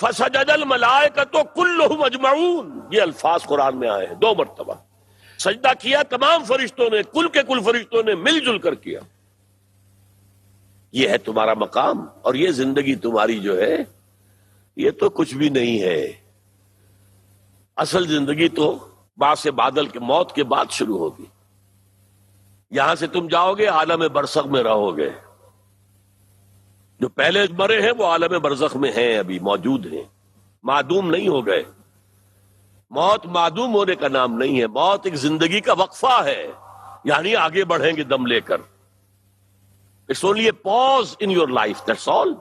فسجد الملائکۃ کلہم اجمعون، یہ الفاظ قرآن میں آئے ہیں 2 مرتبہ۔ سجدہ کیا تمام فرشتوں نے، کل کے کل فرشتوں نے مل جل کر کیا۔ یہ ہے تمہارا مقام، اور یہ زندگی تمہاری جو ہے یہ تو کچھ بھی نہیں ہے۔ اصل زندگی تو باعث بادل کے موت کے بعد شروع ہوگی۔ یہاں سے تم جاؤ گے، عالم برزخ میں رہو گے۔ جو پہلے مرے ہیں وہ عالم برزخ میں ہیں، ابھی موجود ہیں، معدوم نہیں ہو گئے۔ موت معدوم ہونے کا نام نہیں ہے، موت ایک زندگی کا وقفہ ہے، یعنی آگے بڑھیں گے دم لے کر۔ It's only a pause in your life, that's all.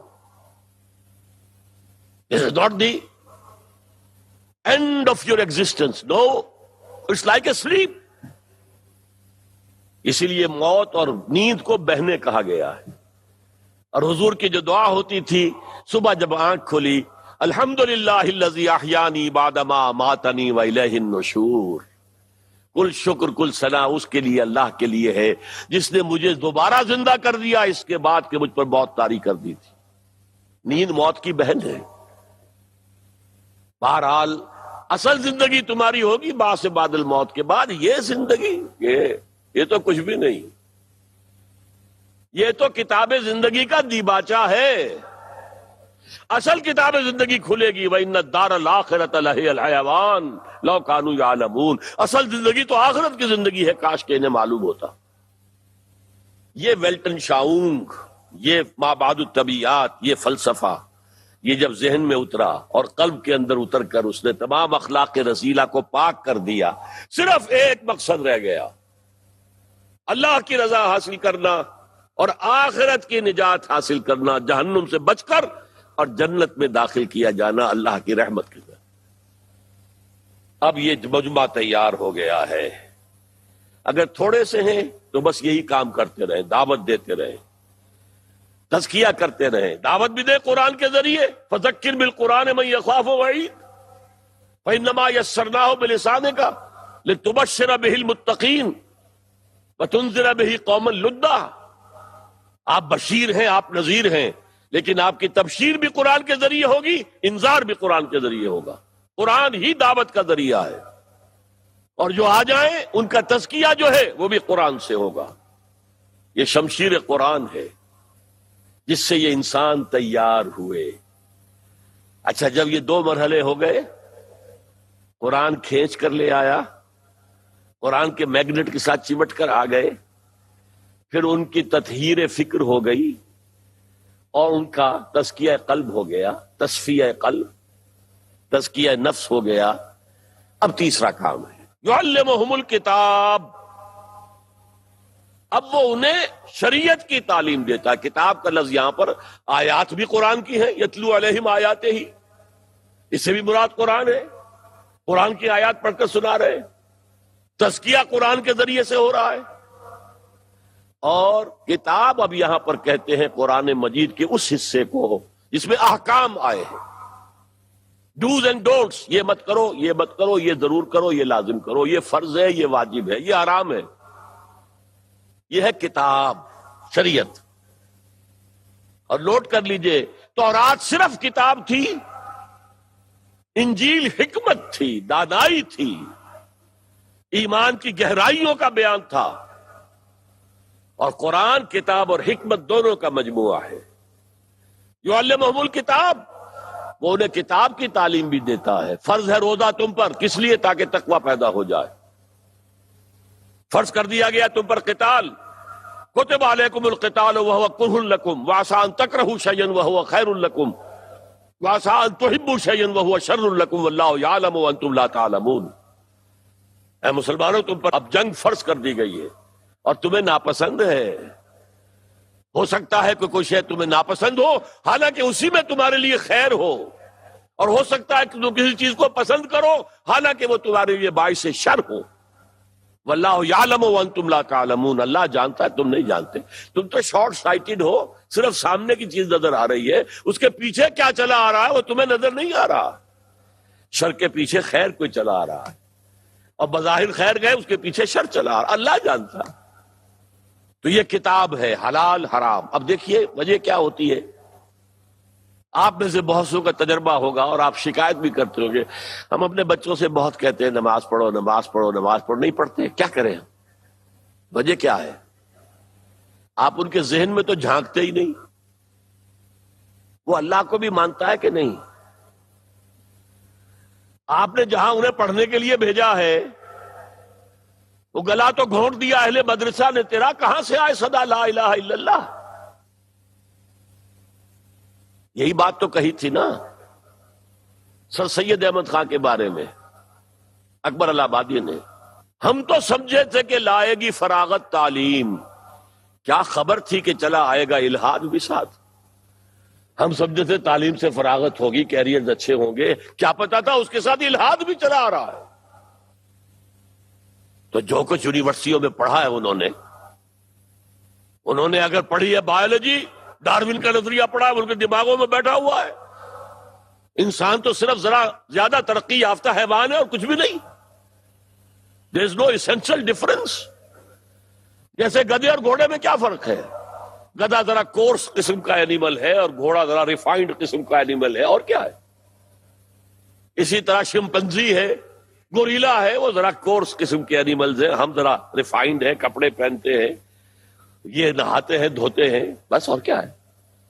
This is not the end of your existence. No, it's like a sleep. اسی لیے موت اور نیند کو بہنے کہا گیا ہے۔ اور حضور کی جو دعا ہوتی تھی صبح جب آنکھ کھلی، الحمدللہ الذی احیانی بعد ما اماتنی والیہ النشور، کل شکر کل ثنا اس کے لیے، اللہ کے لیے ہے جس نے مجھے دوبارہ زندہ کر دیا اس کے بعد کہ مجھ پر موت طاری کر دی تھی۔ نیند موت کی بہن ہے۔ بہرحال اصل زندگی تمہاری ہوگی باعث بادل موت کے بعد۔ یہ زندگی یہ تو کچھ بھی نہیں، یہ تو کتاب زندگی کا دیباچہ ہے۔ اصل کتاب زندگی کھلے گی، وَإِنَّ الدَّارَ الْآخِرَةَ لَهِيَ الْحَيَوَانُ لَوْ كَانُوا يَعْلَمُونَ۔ اصل زندگی تو آخرت کی زندگی ہے، کاش کہ انہیں معلوم ہوتا۔ یہ ویلٹن شاؤنگ، یہ مابعد الطبیعات، یہ فلسفہ، یہ جب ذہن میں اترا اور قلب کے اندر اتر کر اس نے تمام اخلاق رذیلہ کو پاک کر دیا، صرف ایک مقصد رہ گیا، اللہ کی رضا حاصل کرنا اور آخرت کی نجات حاصل کرنا، جہنم سے بچ کر اور جنت میں داخل کیا جانا اللہ کی رحمت کے ذریعے۔ اب یہ مجمع تیار ہو گیا ہے، اگر تھوڑے سے ہیں تو بس یہی کام کرتے رہیں، دعوت دیتے رہیں، تزکیہ کرتے رہیں، دعوت بھی دیں قرآن کے ذریعے، فذکر بالقرآن من یخاف وعید فإنما یسرناہ بلسانک لتبشر بہ المتقین وتنذر بہ قوما لدا۔ آپ بشیر ہیں، آپ نذیر ہیں، لیکن آپ کی تبشیر بھی قرآن کے ذریعے ہوگی، انذار بھی قرآن کے ذریعے ہوگا۔ قرآن ہی دعوت کا ذریعہ ہے، اور جو آ جائیں ان کا تزکیہ جو ہے وہ بھی قرآن سے ہوگا۔ یہ شمشیر قرآن ہے جس سے یہ انسان تیار ہوئے۔ اچھا، جب یہ 2 مرحلے ہو گئے، قرآن کھینچ کر لے آیا، قرآن کے میگنیٹ کے ساتھ چمٹ کر آ گئے، پھر ان کی تطہیر فکر ہو گئی اور ان کا تزکیہ قلب ہو گیا، تصفیہ قلب، تزکیہ نفس ہو گیا۔ اب تیسرا کام ہے یعلمہم الکتاب، اب وہ انہیں شریعت کی تعلیم دیتا ہے۔ کتاب کا لفظ یہاں پر آیات بھی قرآن کی ہیں، یتلو علیہم آیاتہ ہی، اس سے بھی مراد قرآن ہے، قرآن کی آیات پڑھ کر سنا رہے، تزکیہ قرآن کے ذریعے سے ہو رہا ہے۔ اور کتاب اب یہاں پر کہتے ہیں قرآن مجید کے اس حصے کو جس میں احکام آئے ہیں، ڈوز اینڈ ڈونٹس، یہ مت کرو، یہ مت کرو، یہ ضرور کرو، یہ لازم کرو، یہ فرض ہے، یہ واجب ہے، یہ حرام ہے۔ یہ ہے کتاب، شریعت۔ اور نوٹ کر لیجئے، تورات صرف کتاب تھی، انجیل حکمت تھی، دانائی تھی، ایمان کی گہرائیوں کا بیان تھا، اور قرآن کتاب اور حکمت دونوں کا مجموعہ ہے۔ یعلمہم الکتاب، وہ انہیں کتاب کی تعلیم بھی دیتا ہے۔ فرض ہے روزہ تم پر، کس لیے؟ تاکہ تقوی پیدا ہو جائے۔ فرض کر دیا گیا تم پر قتال، کتب علیکم القتال وہو کرہ لکم وعسى ان تکرہوا شیئا وہو خیر لکم وعسى ان تحبوا شیئا وہو شر لکم واللہ یعلم وانتم لا تعلمون۔ اے مسلمانوں، تم پر اب جنگ فرض کر دی گئی ہے اور تمہیں ناپسند ہے۔ ہو سکتا ہے کہ کوئی شے تمہیں ناپسند ہو حالانکہ اسی میں تمہارے لیے خیر ہو، اور ہو سکتا ہے کہ تم کسی چیز کو پسند کرو حالانکہ وہ تمہارے لیے باعث شر ہو۔ واللہ یعلم وانتم لا تعلمون، اللہ جانتا ہے تم نہیں جانتے۔ تم تو شارٹ سائٹڈ ہو، صرف سامنے کی چیز نظر آ رہی ہے، اس کے پیچھے کیا چلا آ رہا ہے وہ تمہیں نظر نہیں آ رہا۔ شر کے پیچھے خیر کوئی چلا آ رہا ہے، اور بظاہر خیر گئے، اس کے پیچھے شر چلا آ رہا، اللہ جانتا۔ تو یہ کتاب ہے، حلال حرام۔ اب دیکھیے وجہ کیا ہوتی ہے، آپ میں سے بہت سو کا تجربہ ہوگا اور آپ شکایت بھی کرتے ہوں گے، ہم اپنے بچوں سے بہت کہتے ہیں نماز پڑھو نماز پڑھو نماز پڑھو، نہیں پڑھتے، کیا کریں ہم؟ وجہ کیا ہے؟ آپ ان کے ذہن میں تو جھانکتے ہی نہیں، وہ اللہ کو بھی مانتا ہے کہ نہیں؟ آپ نے جہاں انہیں پڑھنے کے لیے بھیجا ہے وہ گلا تو گھونٹ دیا اہل مدرسہ نے تیرا، کہاں سے آئے صدا لا الہ الا اللہ؟ یہی بات تو کہی تھی نا سر سید احمد خان کے بارے میں اکبر الہ آبادی نے، ہم تو سمجھے تھے کہ لائے گی فراغت تعلیم، کیا خبر تھی کہ چلا آئے گا الہاد بھی ساتھ۔ ہم سمجھے تھے تعلیم سے فراغت ہوگی، کیریئرز اچھے ہوں گے، کیا پتا تھا اس کے ساتھ الہاد بھی چلا آ رہا ہے۔ تو جو کچھ یونیورسٹیوں میں پڑھا ہے انہوں نے اگر پڑھی ہے بایولوجی، ڈاروین کا نظریہ پڑھا ہے، ان کے دماغوں میں بیٹھا ہوا ہے۔ انسان تو صرف ذرا زیادہ ترقی یافتہ حیوان ہے اور کچھ بھی نہیں۔ there is no essential difference۔ جیسے گدھے اور گھوڑے میں کیا فرق ہے؟ گدھا ذرا کورس قسم کا اینیمل ہے اور گھوڑا ذرا ریفائنڈ قسم کا اینیمل ہے، اور کیا ہے؟ اسی طرح شمپنزی ہے، گوریلا ہے، وہ ذرا کورس قسم کے اینیملز ہیں، ہم ذرا ریفائنڈ ہیں، کپڑے پہنتے ہیں، یہ نہاتے ہیں دھوتے ہیں، بس، اور کیا ہے؟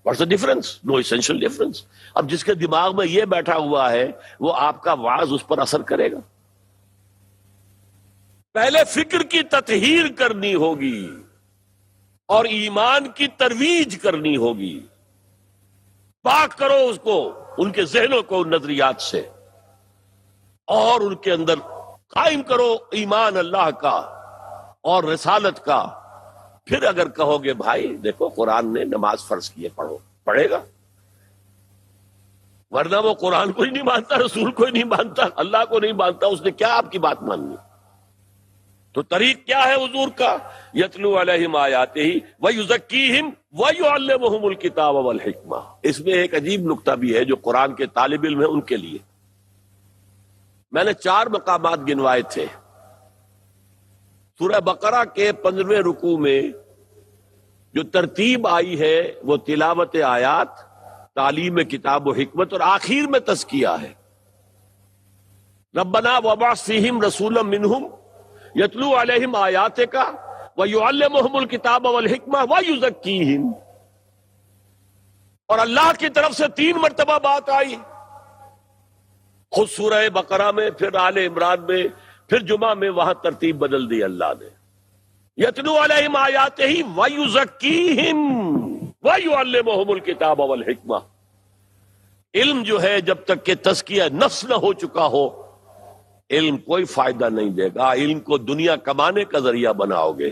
What's the difference? No essential difference. اب جس کے دماغ میں یہ بیٹھا ہوا ہے وہ آپ کا وعظ اس پر اثر کرے گا۔ پہلے فکر کی تطہیر کرنی ہوگی اور ایمان کی ترویج کرنی ہوگی، پاک کرو اس کو، ان کے ذہنوں کو ان نظریات سے، اور ان کے اندر قائم کرو ایمان اللہ کا اور رسالت کا۔ پھر اگر کہو گے بھائی دیکھو قرآن نے نماز فرض کی ہے، پڑھو، پڑھے گا، ورنہ وہ قرآن کو ہی نہیں مانتا، رسول کو ہی نہیں مانتا، اللہ کو نہیں مانتا، اس نے کیا آپ کی بات ماننی؟ تو طریق کیا ہے حضور کا؟ یتلو علیہم آیاتہ ویزکیہم ویعلمہم الکتاب والحکمہ۔ اس میں ایک عجیب نکتہ بھی ہے جو قرآن کے طالب علم ہیں ان کے لیے۔ میں نے 4 مقامات گنوائے تھے سورہ بقرہ کے 15ویں رکوع میں۔ جو ترتیب آئی ہے وہ تلاوت آیات، تعلیم کتاب و حکمت، اور آخر میں تزکیہ ہے۔ ربنا وابعث فیہم رسولا منہم یتلو علیہم آیاتک ویعلمہم الکتاب والحکمہ ویزکیہم۔ اور اللہ کی طرف سے 3 مرتبہ بات آئی، خود سورہ بقرہ میں، پھر آل عمران میں، پھر جمعہ میں، وہاں ترتیب بدل دی اللہ نے۔ یتلو علیہم آیاتہ ویزکیہم ویعلمہم الکتاب والحکمہ۔ علم جو ہے جب تک کہ تزکیہ نفس نہ ہو چکا ہو، علم کوئی فائدہ نہیں دے گا۔ علم کو دنیا کمانے کا ذریعہ بناؤ گے۔